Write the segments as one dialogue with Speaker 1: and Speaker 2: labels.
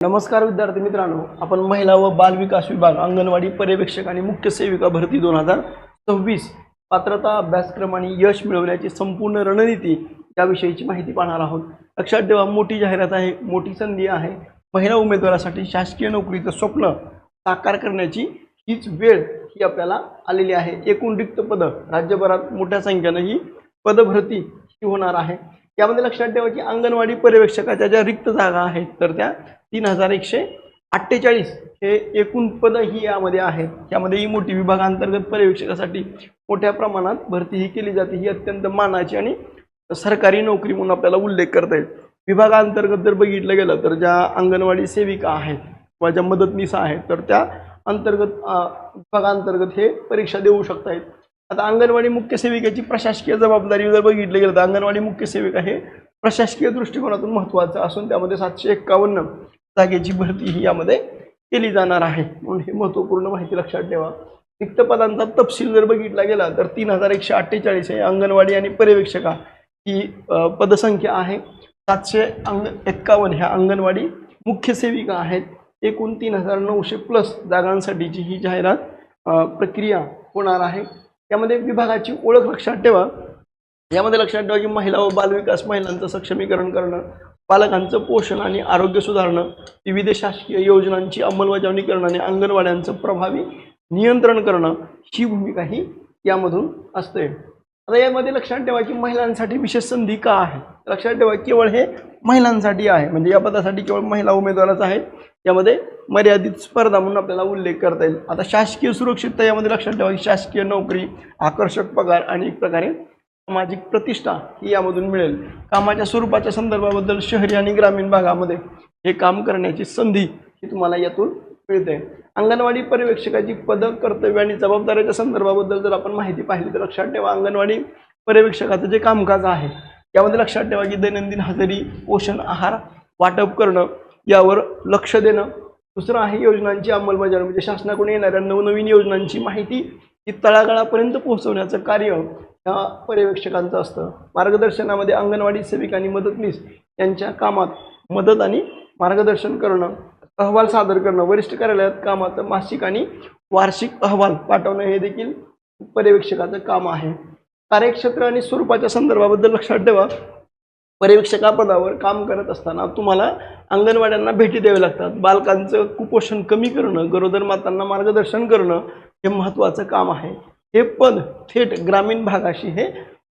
Speaker 1: नमस्कार विद्यार्थी मित्रांनो, आपण महिला व बाल विकास विभाग अंगणवाडी पर्यवेक्षक आणि मुख्य सेविका भरती 2026 पात्रता अभ्यासक्रम आणि यश मिळवण्याची संपूर्ण रणनीती याविषयीची माहिती पाहणार आहोत। लक्षात ठेवा, मोठी जाहिरात आहे, मोठी संधी आहे। महिला उमेदवारासाठी शासकीय नोकरीचं स्वप्न साकार करण्याची हीच वेळ ही आपल्याला आलेली आहे। एकूण रिक्त पद राज्यभरात मोठ्या संख्येने ही पदभरती ही होणार आहे। यामध्ये लक्षात ठेवा की अंगणवाडी पर्यवेक्षकाच्या ज्या रिक्त जागा आहेत तर त्या 3148 हे एकूण पद ही यामध्ये आहेत। यामध्ये ही मोठी विभागांतर्गत पर्यवेक्षकासाठी मोठ्या प्रमाणात भरती ही केली जाते। ही अत्यंत मानाची आणि सरकारी नोकरी म्हणून आपल्याला उल्लेख करता येईल। विभागांतर्गत जर बघितलं गेलं तर ज्या अंगणवाडी सेविका आहेत किंवा ज्या मदतनीस आहेत तर त्या अंतर्गत विभागांतर्गत हे परीक्षा देऊ शकतात। आता अंगणवाडी मुख्य सेविकेची प्रशासकीय जबाबदारी जर बघितलं गेलं तर अंगणवाडी मुख्य सेविका हे प्रशासकीय दृष्टिकोनातून महत्त्वाचं असून त्यामध्ये 751 जागेची भरती ही यामध्ये केली जाणार आहे। म्हणून हे महत्त्वपूर्ण माहिती लक्षात ठेवा। रिक्त पदांचा तपशील जर बघितला गेला तर 3148 हे अंगणवाडी आणि पर्यवेक्षका ही पदसंख्या आहे। 751 ह्या अंगणवाडी मुख्य सेविका आहेत। एकूण 3900 प्लस जागांसाठीची ही जाहिरात प्रक्रिया होणार आहे। यामध्ये विभागाची ओळख लक्षात ठेवा। यामध्ये लक्षात ठेवा की महिला व बालविकास, महिलांचं सक्षमीकरण करणं, बालकांचं पोषण आणि आरोग्य सुधारणं, विविध शासकीय योजनांची अंमलबजावणी करणं आणि अंगणवाड्यांचं प्रभावी नियंत्रण करणं ही भूमिका ही यामधून असते। आता यामध्ये लक्षात ठेवा की महिलांसाठी विशेष संधी का आहे। लक्षात ठेवा केवळ हे महिलांसाठी आहे, म्हणजे या पदासाठी केवळ महिला उमेदवारच आहेत। यामध्ये मर्यादित स्पर्धा म्हणून आपल्याला उल्लेख करता येईल। आता शासकीय सुरक्षितता यामध्ये लक्षात ठेवा की शासकीय नोकरी, आकर्षक पगार आणि एक प्रकारे सामाजिक प्रतिष्ठा ही यामधून मिळेल। कामाच्या स्वरूपाच्या संदर्भाबद्दल शहरी आणि ग्रामीण भागामध्ये हे काम करण्याची संधी ही तुम्हाला यातून मिळते। अंगणवाडी पर्यवेक्षकाची पद, कर्तव्य आणि जबाबदाऱ्याच्या संदर्भाबद्दल जर आपण माहिती पाहिली तर लक्षात ठेवा अंगणवाडी पर्यवेक्षकाचं जे कामकाज आहे यामध्ये लक्षात ठेवा की दैनंदिन हजेरी, पोषण आहार वाटप करणं यावर लक्ष देणं। दुसरं आहे योजनांची अंमलबजावणी, म्हणजे शासनाकडून येणाऱ्या नवनवीन योजनांची माहिती ही तळागाळापर्यंत पोहोचवण्याचं कार्य या पर्यवेक्षकांचं असतं। मार्गदर्शनामध्ये अंगणवाडी सेविका आणि मदतनीस यांच्या कामात मदत आणि मार्गदर्शन करणं, अहवाल सादर करणं, वरिष्ठ कार्यालयात कामाचं मासिक आणि वार्षिक अहवाल पाठवणं हे देखील पर्यवेक्षकाचं काम आहे। कार्यक्षेत्र आणि स्वरूपाच्या संदर्भाबद्दल लक्षात ठेवा, पर्यवेक्षका पदावर काम करत असताना तुम्हाला अंगणवाड्यांना भेटी द्यावी लागतात। बालकांचं कुपोषण कमी करणं, गरोदर मातांना मार्गदर्शन करणं हे महत्त्वाचं काम आहे। हे पद थेट ग्रामीण भागाशी हे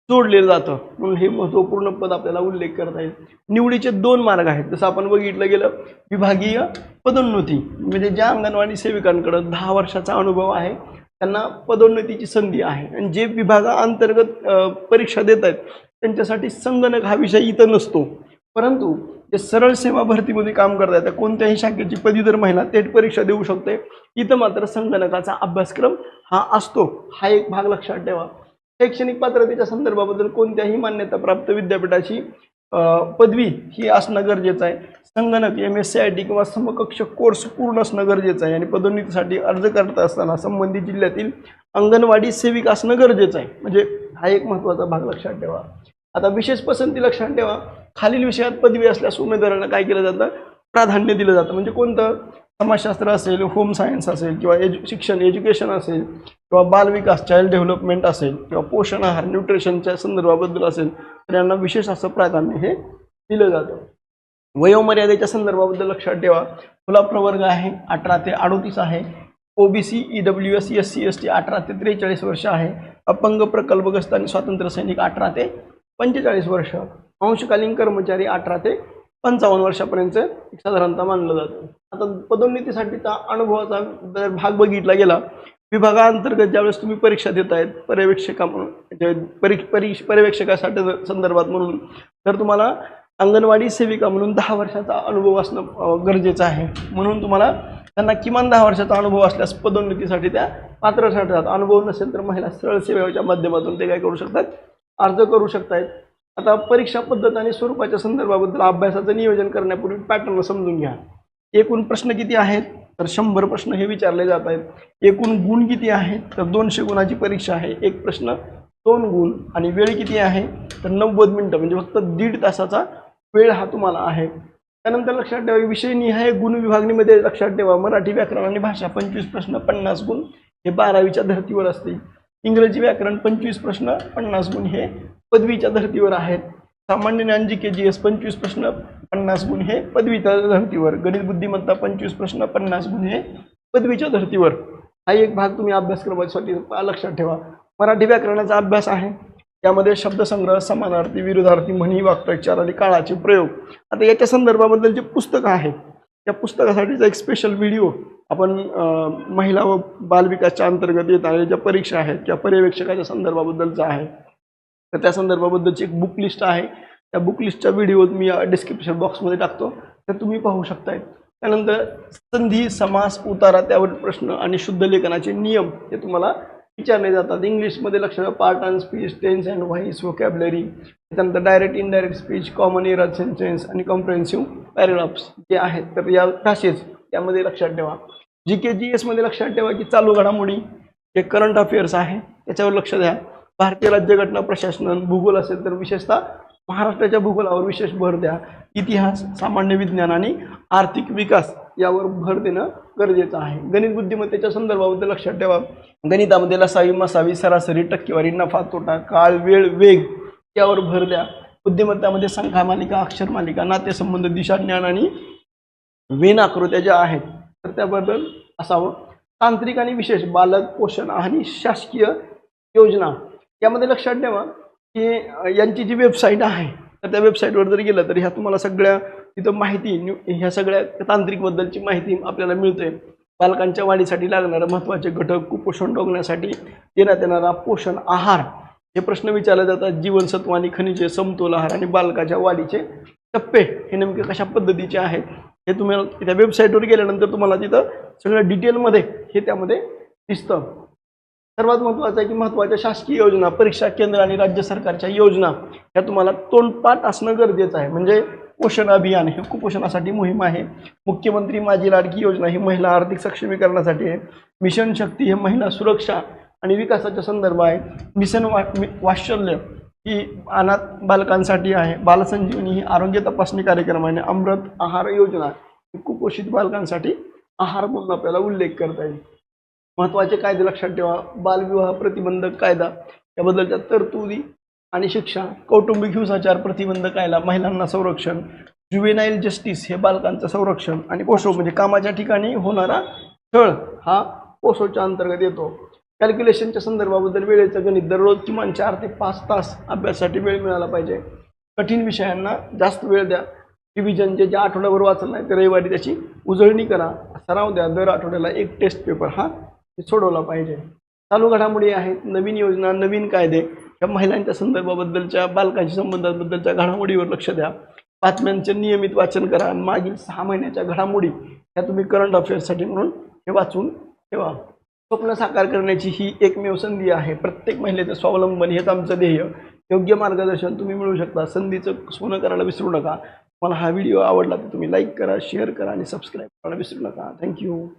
Speaker 1: जोडले जातं, म्हणून हे महत्त्वपूर्ण पद आपल्याला उल्लेख करता येईल। निवडीचे 2 मार्ग आहेत। जसं आपण बघितलं गेलं विभागीय पदोन्नती, म्हणजे ज्या अंगणवाडी सेविकांकडे 10 वर्षाचा अनुभव आहे त्यांना पदोन्नतीची संधी आहे। आणि जे विभागाअंतर्गत परीक्षा देत आहेत त्यांच्यासाठी संगणक हा विषय इथं नसतो, परंतु जे सरळ सेवा भरतीमध्ये काम करतात त्या कोणत्याही शाखेची पदवीधर महिला थेट परीक्षा देऊ शकते। इथं मात्र संगणकाचा अभ्यासक्रम हा असतो, हा एक भाग लक्षात ठेवा। शैक्षणिक पात्रतेच्या संदर्भाबद्दल कोणत्याही मान्यताप्राप्त विद्यापीठाची पदवी ही असणं गरजेचं आहे। संगणक MSCIT किंवा समकक्ष कोर्स पूर्ण असणं गरजेचं आहे। आणि पदोन्नतीसाठी अर्ज करत असताना संबंधित जिल्ह्यातील अंगणवाडी सेविका असणं गरजेचं आहे, म्हणजे हा एक महत्त्वाचा भाग लक्षात ठेवा। आता विशेष पसंती लक्षात ठेवा, खालील विषयात पदवी असल्यास उमेदवारांना काय केलं जातं, प्राधान्य दिलं जातं। म्हणजे कोणतं, समाजशास्त्र असेल, होम सायन्स असेल किंवा शिक्षण एज्युकेशन असेल किंवा बालविकास चाइल्ड डेव्हलपमेंट असेल किंवा पोषण आहार न्यूट्रिशनच्या संदर्भाबद्दल असेल तर यांना विशेष असं प्राधान्य हे दिलं जातं। वयोमर्यादेच्या संदर्भाबद्दल लक्षात ठेवा, खुला प्रवर्ग आहे 18 ते 38 आहे। OBC EWS SC ST 18 ते 43 वर्ष आहे। अपंग, प्रकल्पग्रस्त आणि स्वातंत्र्य सैनिक 18 ते 45 वर्ष। अंशकालीन कर्मचारी 18 ते 55 वर्षापर्यंत साधारणतः मानलं जातं। आता पदोन्नतीसाठीचा अनुभवाचा जर भाग बघितला गेला, विभागाअंतर्गत ज्यावेळेस तुम्ही परीक्षा देत आहेत पर्यवेक्षका म्हणून पर्यवेक्षकासाठी संदर्भात म्हणून तर तुम्हाला अंगणवाडी सेविका म्हणून 10 वर्षाचा अनुभव असणं गरजेचं आहे। म्हणून तुम्हाला त्यांना किमान 10 वर्षाचा अनुभव असल्यास पदोन्नतीसाठी त्या पात्र ठरतात। अनुभव नसेल तर महिला सरळ सेवेच्या माध्यमातून ते काय करू शकतात, अर्ज करू शकतात। आता परीक्षा पद्धत आणि स्वरूपाच्या संदर्भाबद्दल अभ्यासाचं नियोजन करण्यापूर्वी पॅटर्न समजून घ्या। एकूण प्रश्न किती आहेत तर 100 प्रश्न हे विचारले जात आहेत। एकूण गुण किती आहेत तर 200 गुणाची परीक्षा आहे। एक प्रश्न 2 गुण आणि वेळ किती आहे तर 90 मिनिटं, म्हणजे फक्त 1.5 तासाचा वेळ हा तुम्हाला आहे। त्यानंतर लक्षात ठेवा विषयनिहाय गुण विभागणीमध्ये लक्षात ठेवा मराठी व्याकरण आणि भाषा 25 प्रश्न 50 गुण हे 12वीच्या धर्तीवर असते. इंग्रजी व्याकरण 25 प्रश्न 50 गुण हे पदवीच्या धर्तीवर आहेत. सामान्य ज्ञान जीके जीएस 25 प्रश्न 50 गुण हे पदवीच्या धर्तीवर. गणित बुद्धिमत्ता 25 प्रश्न 50 गुण हे पदवीच्या धर्तीवर. हा एक भाग तुम्ही अभ्यासक्रमासाठी लक्षात ठेवा. मराठी व्याकरणाचा अभ्यास आहे, यामध्ये शब्दसंग्रह, समानार्थी, विरुद्धार्थी, म्हणी, वाक्प्रचार आणि काळाचे प्रयोग. आता याच्या संदर्भाबद्दल जे पुस्तक आहे त्या पुस्तकासाठीचा एक स्पेशल व्हिडिओ आपण महिला व बालविकासच्या अंतर्गत येत आहे ज्या परीक्षा आहेत किंवा पर्यवेक्षकाच्या संदर्भाबद्दलचा आहे, तर त्या संदर्भाबद्दलची एक बुक लिस्ट आहे. त्या बुक लिस्टचा व्हिडिओ मी डिस्क्रिप्शन बॉक्समध्ये टाकतो, तर तुम्ही पाहू शकताय. त्यानंतर संधी, समास, उतारा, त्यावर प्रश्न आणि शुद्ध लेखनाचे नियम हे तुम्हाला विचारले जातात. इंग्लिशमध्ये लक्ष द्या part and speech, tense and voice, vocabulary, त्यानंतर direct indirect speech, common error sentence आणि कॉम्प्रिहेन्सिव्ह पॅराग्राफ्स जे आहेत, तर या भाषेच त्यामध्ये लक्षात ठेवा. जीके जीएसमध्ये लक्षात ठेवा की चालू घडामोडी जे करंट अफेअर्स आहे त्याच्यावर लक्ष द्या. भारतीय राज्यघटना, प्रशासन, भूगोल असेल तर विशेषतः महाराष्ट्राच्या भूगोलावर विशेष भर द्या. इतिहास, सामान्य विज्ञान आणि आर्थिक विकास यावर भर देणं गरजेचं आहे. गणित बुद्धिमत्तेच्या संदर्भाबद्दल लक्षात ठेवा. गणितामध्ये लसावी, मसावी, सरासरी, टक्केवारी, नफा, तोटा, काळ, वेळ, वेग यावर भर द्या. बुद्धिमत्तामध्ये संख्या मालिका, अक्षर मालिका, नातेसंबंध, दिशा, ज्ञान आणि वेन आकृत्या ज्या आहेत तर त्याबद्दल असावं. तांत्रिक आणि विशेष, बालक, पोषण आणि शासकीय योजना यामध्ये लक्षात ठेवा की यांची जी वेबसाईट आहे तर त्या वेबसाईटवर जर गेलं तर ह्या तुम्हाला सगळ्या तिथं माहिती, ह्या सगळ्या तांत्रिकबद्दलची माहिती आपल्याला मिळते. बालकांच्या वाढीसाठी लागणारे महत्त्वाचे घटक, कुपोषण रोखण्यासाठी देण्यात येणारा पोषण आहार हे प्रश्न विचारले जातात. जीवनसत्व आणि खनिजे, समतोल आहार आणि बालकाच्या वाढीचे टप्पे हे नेमके कशा पद्धतीचे आहेत हे तुम्हाला त्या वेबसाईटवर गेल्यानंतर तुम्हाला तिथं सगळं डिटेलमध्ये हे त्यामध्ये दिसतं. सर्वात महत्त्वाचं आहे की महत्त्वाच्या शासकीय योजना, परीक्षा केंद्र आणि राज्य सरकारच्या योजना ह्या तुम्हाला तोंडपाठ असणं गरजेचं आहे. म्हणजे पोषण अभियान हे कुपोषणासाठी मोहीम आहे. मुख्यमंत्री माझी लाडकी योजना ही महिला आर्थिक सक्षमीकरणासाठी आहे. मिशन शक्ती हे महिला सुरक्षा आणि विकासाच्या संदर्भ आहे. मिशन वात्सल्य ही अनाथ बालकांसाठी आहे. बालसंजीवनी ही आरोग्य तपासणी कार्यक्रम आहे. अमृत आहार योजना ही कुपोषित बालकांसाठी आहार म्हणून आपल्याला उल्लेख करता येईल. महत्त्वाचे कायदे लक्षात ठेवा. बालविवाह प्रतिबंधक कायदा याबद्दलच्या तरतुदी आणि शिक्षा, कौटुंबिक हिंसाचार प्रतिबंधक कायदा, महिलांना संरक्षण, ज्युवेनाईल जस्टिस हे बालकांचं संरक्षण आणि पोषो म्हणजे कामाच्या ठिकाणी होणारा छळ हा पोषोच्या अंतर्गत येतो. कॅल्क्युलेशनच्या संदर्भाबद्दल वेळेचं गणित, दररोज किमान 4 ते 5 तास अभ्यासासाठी वेळ मिळाला पाहिजे. कठीण विषयांना जास्त वेळ द्या. रिव्हिजन जे ज्या आठवड्यावर वाचलं नाही तर रविवारी त्याची उजळणी करा, सराव द्या. दर आठवड्याला एक टेस्ट पेपर हा सोडवला पाहिजे. चालू घडामोडी आहेत, नवीन योजना, नवीन कायदे या महिलांच्या संदर्भाबद्दलच्या, बालकांच्या संबंधाबद्दलच्या घडामोडीवर लक्ष द्या. बातम्यांचे नियमित वाचन करा. मागील 6 महिन्याच्या घडामोडी ह्या तुम्ही करंट अफेअर्ससाठी म्हणून हे वाचून ठेवा. स्वप्न साकार करण्याची ही एकमेव संधी आहे. प्रत्येक महिलेचं स्वावलंबन हेच आमचं ध्येय. योग्य मार्गदर्शन तुम्ही मिळू शकता. संधीचं सोनं करायला विसरू नका. मला हा व्हिडिओ आवडला तर तुम्ही लाईक करा, शेअर करा आणि सबस्क्राईब करायला विसरू नका. थँक्यू.